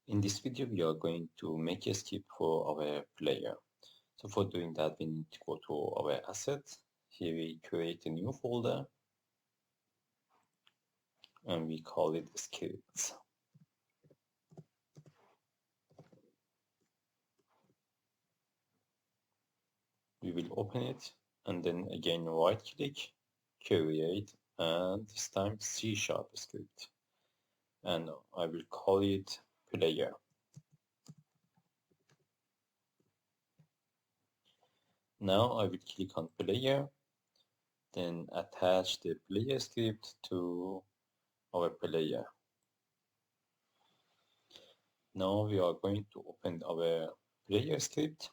In this video, we are going to make a script for our player. So for doing that, we need to go to our assets. Here we create a new folder and we call it scripts. We will open it and then again right click, create, and this time C# script. And I will call it player. Now I will click on player, then attach the player script to our player. Now we are going to open our player script.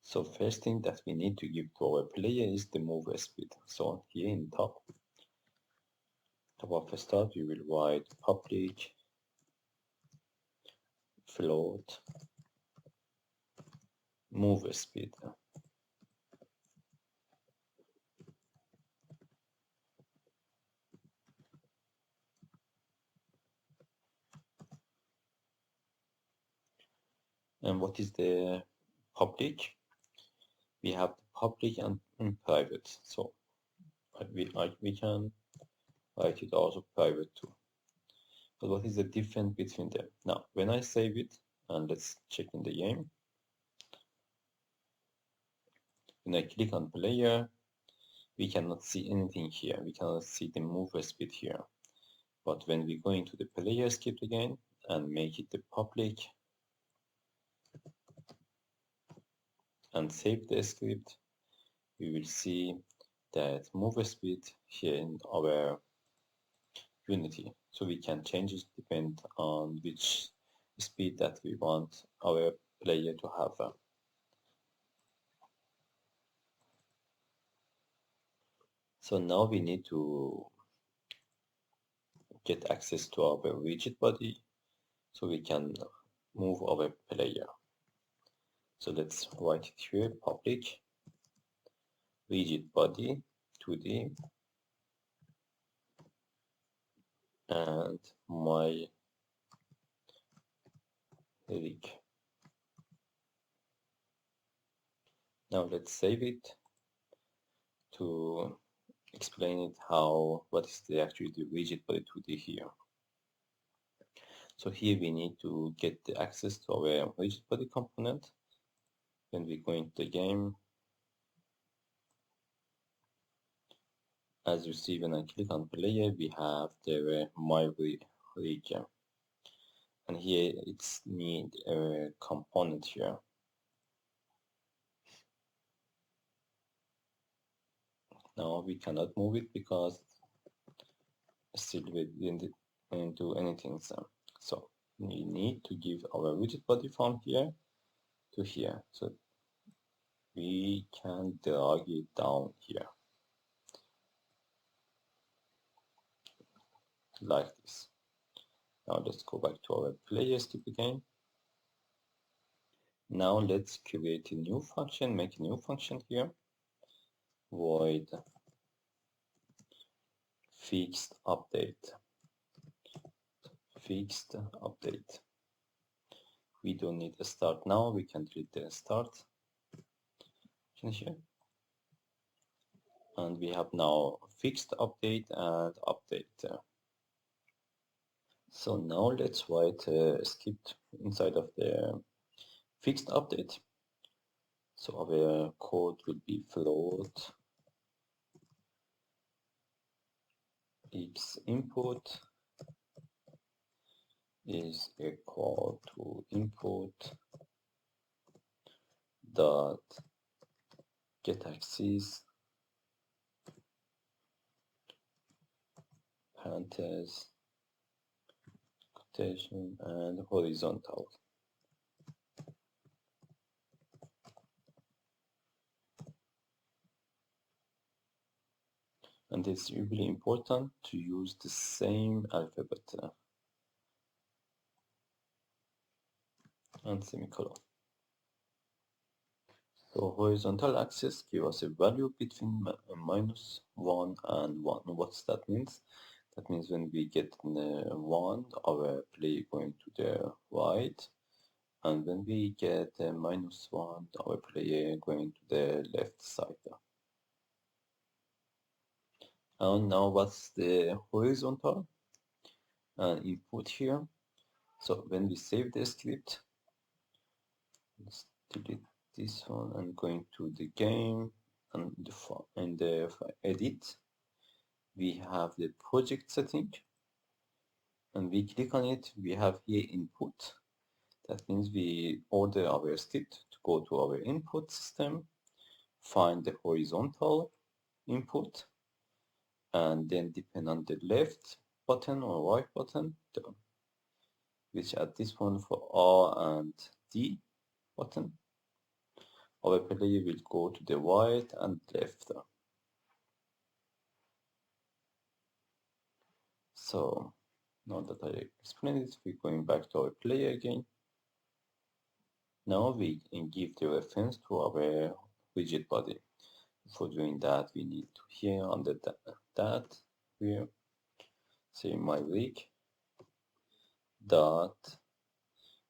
So first thing that we need to give to our player is the move speed. So here in top of the start, we will write public float move speed. And what is the public? We have the public and private. So we can write it also private too. But what is the difference between them? Now, when I save it, and let's check in the game. When I click on player, we cannot see anything here. We cannot see the move speed here. But when we go into the player script again and make it the public and save the script, we will see that move speed here in our Unity. So we can change it depend on which speed that we want our player to have. So now we need to get access to our widget body so we can move our player. So let's write it here, public widget body 2D and my rig. Now let's save it to explain it what is actually the widget body 2D here. So here we need to get the access to our widget body component. When we go into the game, as you see when I click on player, we have the my rig. And here it's need a component here. Now we cannot move it because still we didn't do anything. So we need to give our widget body from here to here. So we can drag it down here like this. Now let's go back to our player script again. Now let's create a new function, make a new function here. Void fixed update. Fixed update. We don't need a start now, we can delete the start here. And we have now fixed update and update. So now let's write a script inside of the fixed update. So our code will be float x input is equal to input dot get axis parentheses quotation and horizontal. And it's really important to use the same alphabet and semicolon. So horizontal axis give us a value between -1 and 1. What's that means? That means when we get 1, our player going to the right, and when we get -1, our player going to the left side. And now what's the horizontal input here? So when we save the script, let's delete this one and going to the game and the edit, we have the project setting and we click on it. We have here input. That means we order our script to go to our input system, find the horizontal input, and then depend on the left button or right button, which at this point for R and D button, our player will go to the right and left. So now that I explained it, we're going back to our player again. Now we can give the reference to our widget body. For doing that, we need to here under that here say my rig dot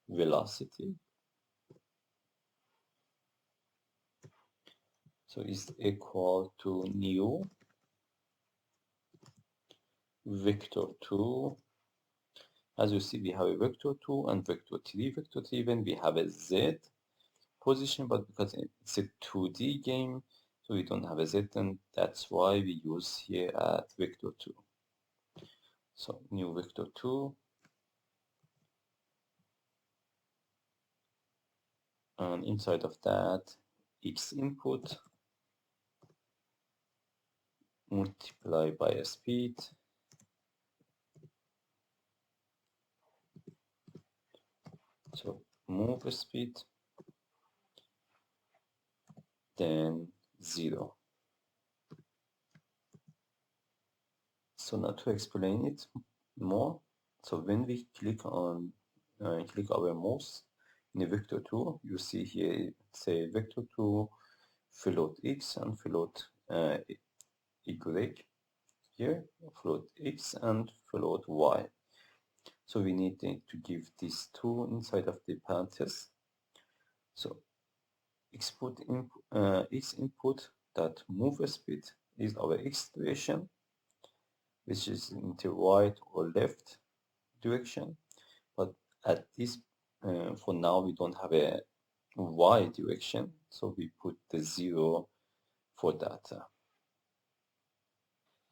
velocity. So is equal to new vector2. As you see, we have a vector2 and vector3. Vector3 when we have a z position, but because it's a 2D game, so we don't have a z, and that's why we use here at vector2. So new vector2, and inside of that x input multiply by a speed, so move speed, then 0. So now to explain it more, so when we click on click our mouse in the vector2, you see here say vector2 float x and float y, here float x and float y. So we need to give these two inside of the parentheses. So export x input that move speed is our x direction, which is into right or left direction. But at this for now we don't have a y direction, so we put the 0 for that.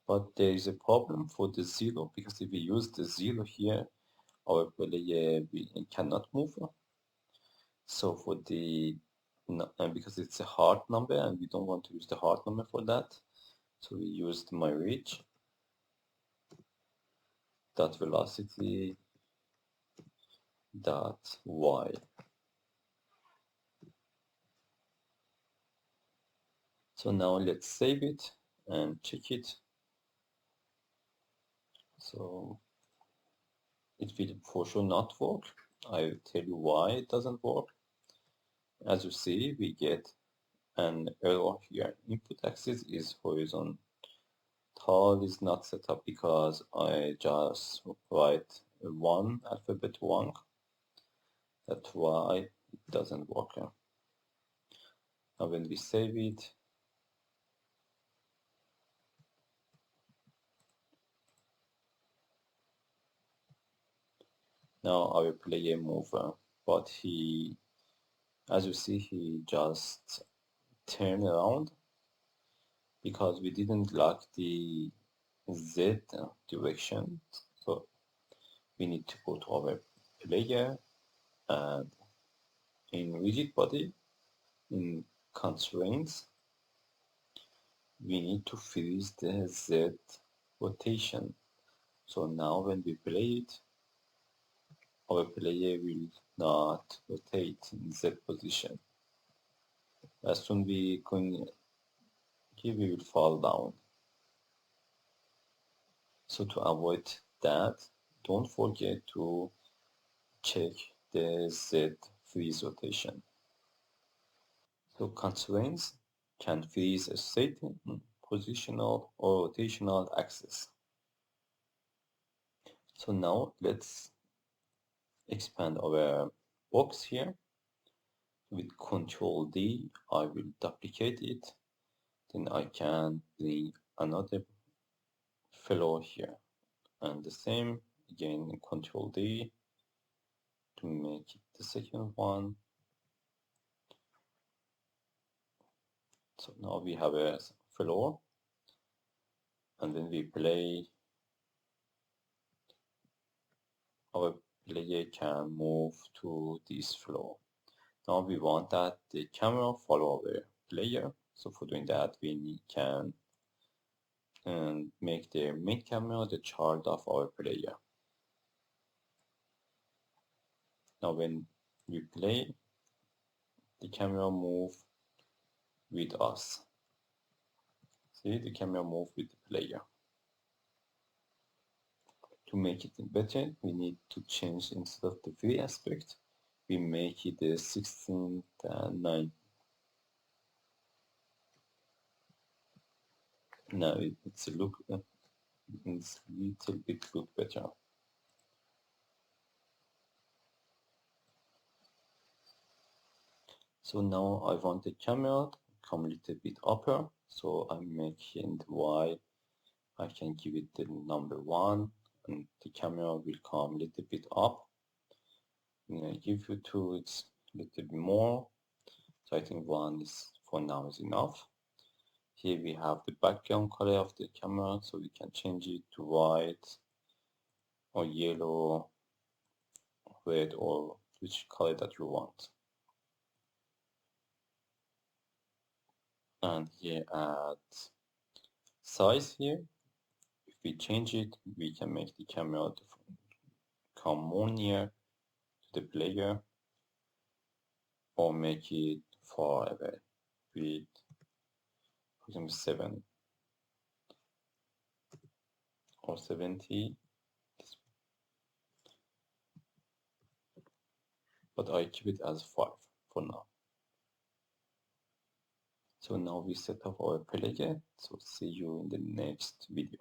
But there is a problem for the 0, because if we use the 0 here, our player cannot move. So for the because it's a hard number and we don't want to use the hard number for that, so we used my reach dot velocity dot y. So now let's save it and check it. So it will for sure not work. I will tell you why it doesn't work. As you see, we get an error here. Input axis is horizontal is not set up because I just write one alphabet wrong. That's why it doesn't work. Now when we save it, now our player move, but he, as you see, he just turned around because we didn't lock the Z direction. So we need to go to our player and in rigid body, in constraints, we need to freeze the Z rotation. So now when we play it, our player will not rotate in Z position. As soon we going here, we will fall down. So to avoid that, don't forget to check the Z freeze rotation. So constraints can freeze a state, positional or rotational axis. So now let's expand our box here. With Control D, I will duplicate it. Then I can bring another floor here. And the same, again, Control D to make it the second one. So now we have a floor. And when we play, our player can move to this floor. Now we want that the camera follow our player. So for doing that, we can make the main camera the child of our player. Now when we play, the camera move with us. See, the camera move with the player. To make it better, we need to change, instead of the free aspect, we make it the 16th and 9. Now it's a little bit look better. So now I want the camera to come a little bit upper. So I'm making the Y, I can give it the number 1, and the camera will come a little bit up. And I give you 2, it's a little bit more. So I think 1 is, for now, is enough. Here we have the background color of the camera, so we can change it to white or yellow, red, or which color that you want. And here at size here, if we change it, we can make the camera come more near to the player or make it far away with, for example, 7 or 70. But I keep it as 5 for now. So now we set up our player. So see you in the next video.